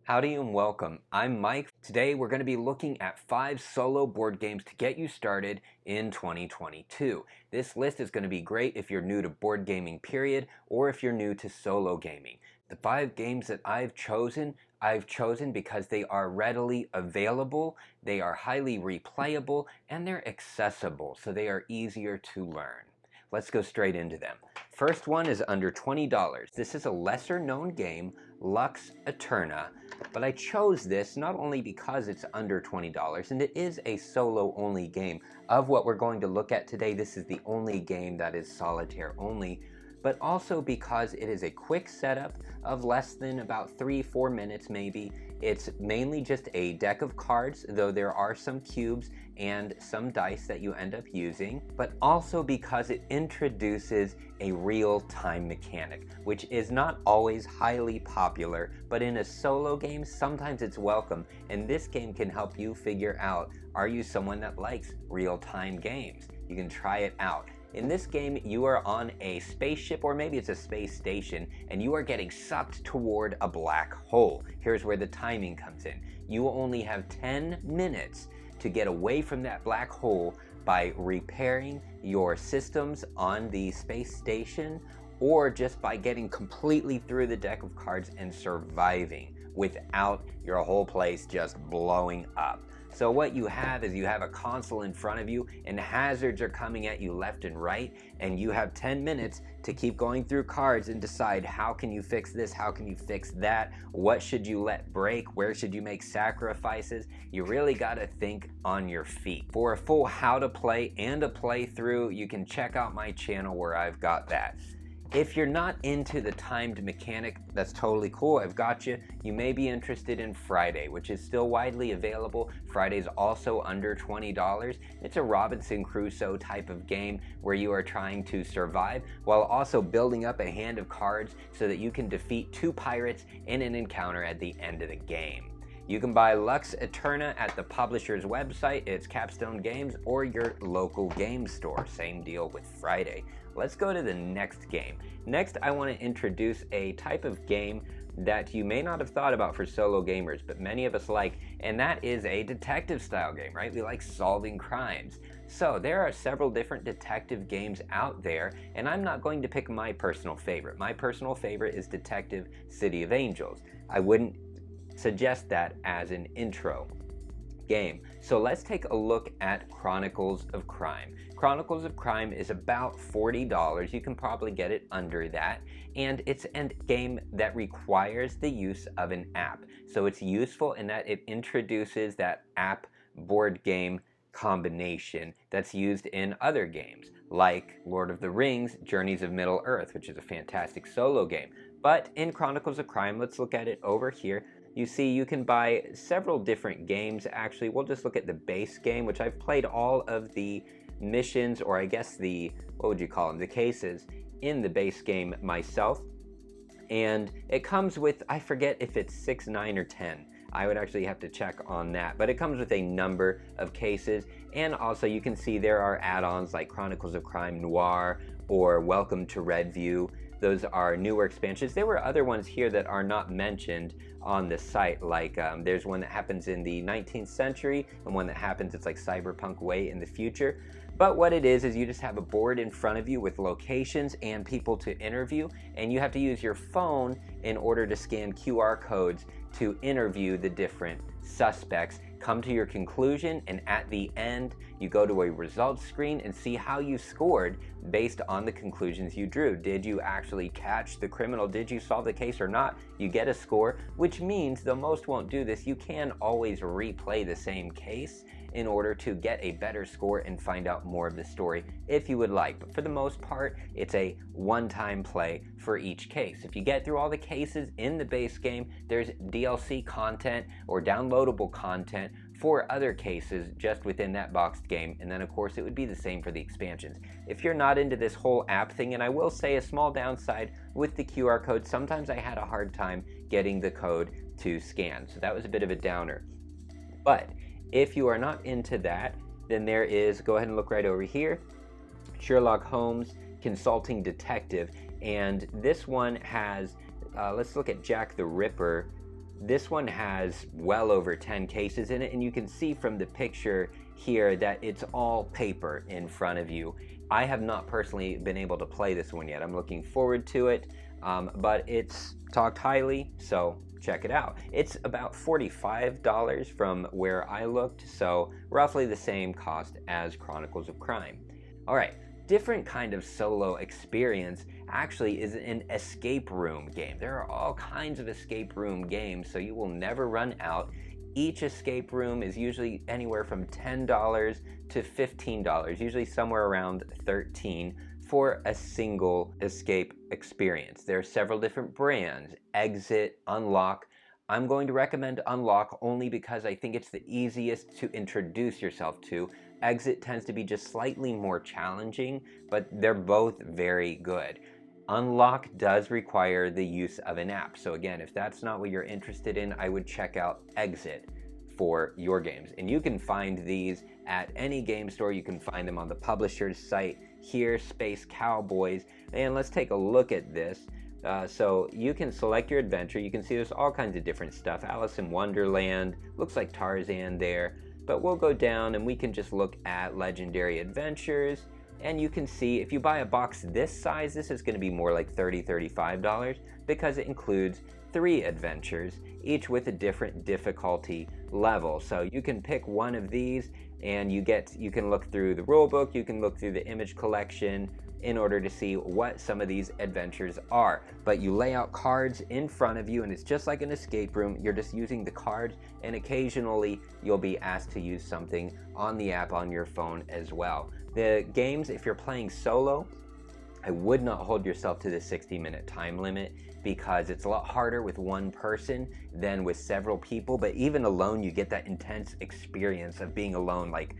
Howdy and welcome. I'm Mike. Today we're going to be looking at 5 solo board games to get you started in 2022. This list is going to be great if you're new to board gaming period or if you're new to solo gaming. The 5 games that I've chosen because they are readily available, they are highly replayable, and they're accessible, so they are easier to learn. Let's go straight into them. First one is under $20. This is a lesser known game, Lux Eterna, but I chose this not only because it's under $20 and it is a solo only game. Of what we're going to look at today, this is the only game that is solitaire only, but also because it is a quick setup of less than about 3-4 minutes maybe. It's mainly just a deck of cards, though there are some cubes and some dice that you end up using, but also because it introduces a real-time mechanic, which is not always highly popular, but in a solo game, sometimes it's welcome, and this game can help you figure out, are you someone that likes real-time games? You can try it out. In this game, you are on a spaceship, or maybe it's a space station, and you are getting sucked toward a black hole. Here's where the timing comes in. You will only have 10 minutes to get away from that black hole by repairing your systems on the space station, or just by getting completely through the deck of cards and surviving without your whole place just blowing up. So what you have is you have a console in front of you and hazards are coming at you left and right, and you have 10 minutes to keep going through cards and decide how can you fix this, how can you fix that, what should you let break, where should you make sacrifices. You really gotta think on your feet. For a full how to play and a playthrough, you can check out my channel where I've got that. If you're not into the timed mechanic, that's totally cool, I've got you. You may be interested in Friday, which is still widely available. Friday's also under $20. It's a Robinson Crusoe type of game where you are trying to survive while also building up a hand of cards so that you can defeat 2 pirates in an encounter at the end of the game. You can buy Lux Eterna at the publisher's website, it's Capstone Games, or your local game store. Same deal with Friday. Let's go to the next game. Next, I want to introduce a type of game that you may not have thought about for solo gamers, but many of us like, and that is a detective style game, right? We like solving crimes. So there are several different detective games out there, and I'm not going to pick my personal favorite. My personal favorite is Detective City of Angels. I wouldn't suggest that as an intro game. So let's take a look at Chronicles of Crime. Chronicles of Crime is about $40. You can probably get it under that. And it's a game that requires the use of an app. So it's useful in that it introduces that app board game combination that's used in other games, like Lord of the Rings, Journeys of Middle Earth, which is a fantastic solo game. But in Chronicles of Crime, let's look at it over here. You see, you can buy several different games. Actually, we'll just look at the base game, which I've played all of the missions, or I guess the, what would you call them, the cases in the base game myself. And it comes with, I forget if it's 6, 9, or 10. I would actually have to check on that, but it comes with a number of cases. And also you can see there are add-ons like Chronicles of Crime Noir or Welcome to Redview. Those are newer expansions. There were other ones here that are not mentioned on the site, like there's one that happens in the 19th century and one that happens, it's like cyberpunk way in the future. But what it is you just have a board in front of you with locations and people to interview, and you have to use your phone in order to scan QR codes to interview the different suspects, come to your conclusion, and at the end you go to a results screen and see how you scored based on the conclusions you drew. Did you actually catch the criminal? Did you solve the case or not? You get a score, which means, though most won't do this, you can always replay the same case in order to get a better score and find out more of the story if you would like. But for the most part, it's a one-time play for each case. If you get through all the cases in the base game, there's DLC content or downloadable content for other cases just within that boxed game, and then of course it would be the same for the expansions. If you're not into this whole app thing, and I will say a small downside with the QR code, sometimes I had a hard time getting the code to scan, so that was a bit of a downer. But if you are not into that, then there is, go ahead and look right over here, Sherlock Holmes Consulting Detective, and this one has, let's look at Jack the Ripper This one has well over 10 cases in it, and you can see from the picture here that it's all paper in front of you. I have not personally been able to play this one yet. I'm looking forward to it, but it's talked highly, so check it out. It's about $45 from where I looked, so roughly the same cost as Chronicles of Crime. All right, different kind of solo experience actually is an escape room game. There are all kinds of escape room games, so you will never run out. Each escape room is usually anywhere from $10 to $15, usually somewhere around $13 for a single escape experience. There are several different brands: Exit, Unlock. I'm going to recommend Unlock only because I think it's the easiest to introduce yourself to. Exit tends to be just slightly more challenging, but they're both very good. Unlock does require the use of an app. So again, if that's not what you're interested in, I would check out Exit for your games. And you can find these at any game store. You can find them on the publisher's site here, Space Cowboys. And let's take a look at this. So you can select your adventure. You can see there's all kinds of different stuff. Alice in Wonderland, looks like Tarzan there. But we'll go down and we can just look at Legendary Adventures. And you can see if you buy a box this size, this is going to be more like $30, $35 because it includes 3 adventures, each with a different difficulty level. So you can pick one of these and you can look through the rule book, you can look through the image collection in order to see what some of these adventures are. But you lay out cards in front of you and it's just like an escape room. You're just using the cards, and occasionally you'll be asked to use something on the app on your phone as well. The games, if you're playing solo, I would not hold yourself to the 60-minute time limit because it's a lot harder with one person than with several people. But even alone, you get that intense experience of being alone, like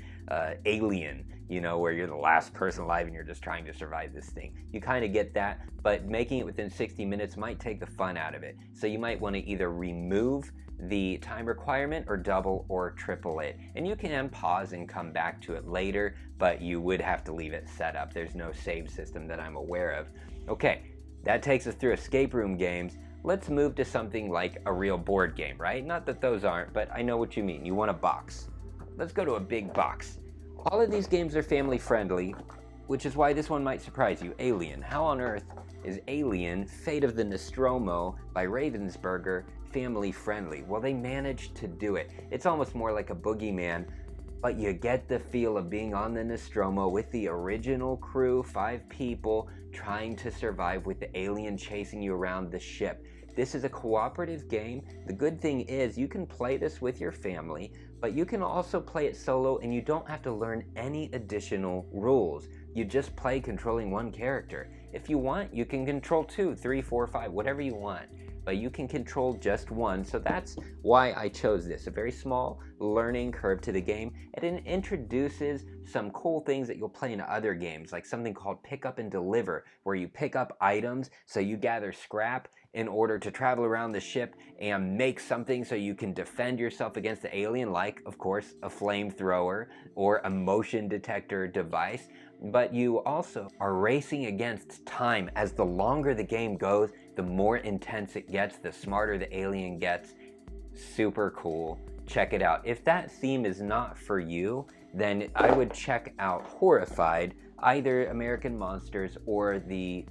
Alien, where you're the last person alive and you're just trying to survive this thing. You kind of get that, but making it within 60 minutes might take the fun out of it. So you might want to either remove the time requirement or double or triple it. And you can pause and come back to it later, but you would have to leave it set up. There's no save system that I'm aware of. Okay, that takes us through escape room games. Let's move to something like a real board game, right? Not that those aren't, but I know what you mean. You want a box. Let's go to a big box. All of these games are family friendly, which is why this one might surprise you. Alien. How on earth is Alien, Fate of the Nostromo by Ravensburger family friendly? Well, they managed to do it. It's almost more like a boogeyman, but you get the feel of being on the Nostromo with the original crew, 5 people trying to survive with the alien chasing you around the ship. This is a cooperative game. The good thing is you can play this with your family, but you can also play it solo and you don't have to learn any additional rules. You just play controlling one character. If you want, you can control 2, 3, 4, 5, whatever you want. But you can control just one, so that's why I chose this. A very small learning curve to the game, and it introduces some cool things that you'll play in other games, like something called Pick Up and Deliver, where you pick up items, so you gather scrap in order to travel around the ship and make something so you can defend yourself against the alien, like, of course, a flamethrower or a motion detector device. But you also are racing against time. As the longer the game goes, the more intense it gets, the smarter the alien gets. Super cool. Check it out. If that theme is not for you, then I would check out Horrified, either American Monsters or the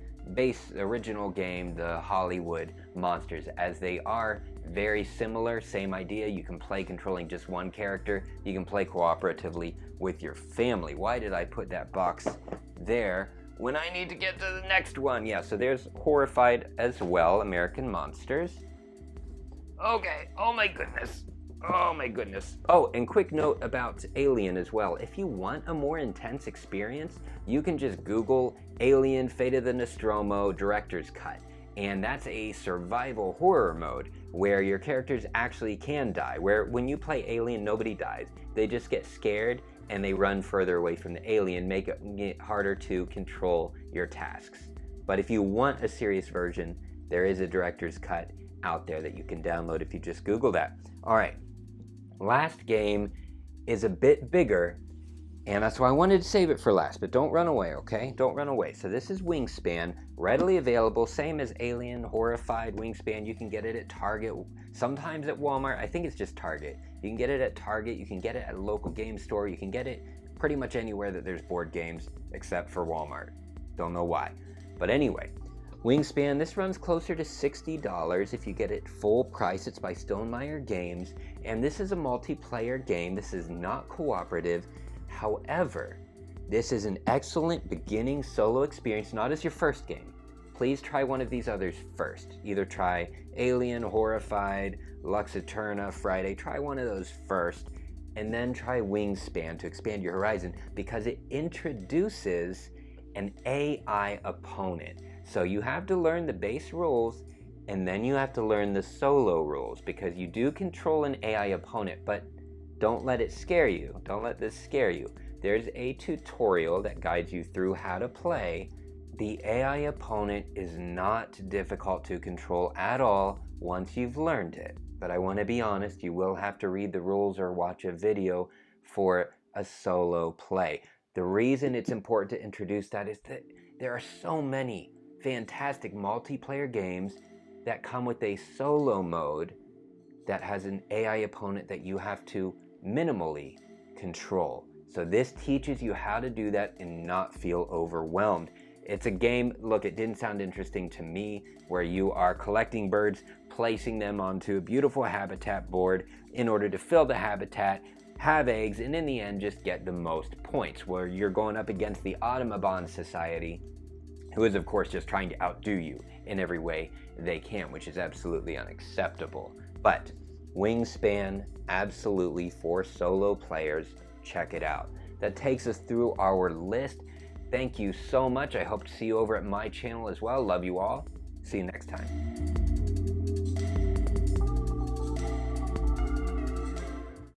original game, the Hollywood Monsters, as they are very similar. Same idea. You can play controlling just one character. You can play cooperatively with your family. Why did I put that box there when I need to get to the next one? Yeah, so there's Horrified as well, American Monsters. Okay, oh my goodness. Oh my goodness. Oh, and quick note about Alien as well. If you want a more intense experience, you can just Google Alien Fate of the Nostromo Director's Cut. And that's a survival horror mode where your characters actually can die. Where when you play Alien, nobody dies. They just get scared and they run further away from the alien, make it harder to control your tasks. But if you want a serious version, there is a director's cut out there that you can download if you just Google that. All right, last game is a bit bigger And that's why I wanted to save it for last, but don't run away, okay? Don't run away. So this is Wingspan, readily available, same as Alien, Horrified, Wingspan. You can get it at Target, sometimes at Walmart. I think it's just Target. You can get it at Target, you can get it at a local game store, you can get it pretty much anywhere that there's board games, except for Walmart. Don't know why. But anyway, Wingspan, this runs closer to $60 if you get it full price. It's by Stonemaier Games, and this is a multiplayer game. This is not cooperative. However, this is an excellent beginning solo experience, not as your first game. Please try one of these others first. Either try Alien, Horrified, Lux Eterna, Friday. Try one of those first, and then try Wingspan to expand your horizon, because it introduces an AI opponent. So you have to learn the base rules, and then you have to learn the solo rules, because you do control an AI opponent, but don't let it scare you. Don't let this scare you. There's a tutorial that guides you through how to play. The AI opponent is not difficult to control at all once you've learned it. But I want to be honest, you will have to read the rules or watch a video for a solo play. The reason it's important to introduce that is that there are so many fantastic multiplayer games that come with a solo mode that has an AI opponent that you have to minimally control. So this teaches you how to do that and not feel overwhelmed. It's a game, look, it didn't sound interesting to me, where you are collecting birds, placing them onto a beautiful habitat board in order to fill the habitat, have eggs, and in the end just get the most points, where you're going up against the Audubon Society, who is of course just trying to outdo you in every way they can, which is absolutely unacceptable. But Wingspan, absolutely for solo players. Check it out. That takes us through our list. Thank you so much. I hope to see you over at my channel as well. Love you all. See you next time.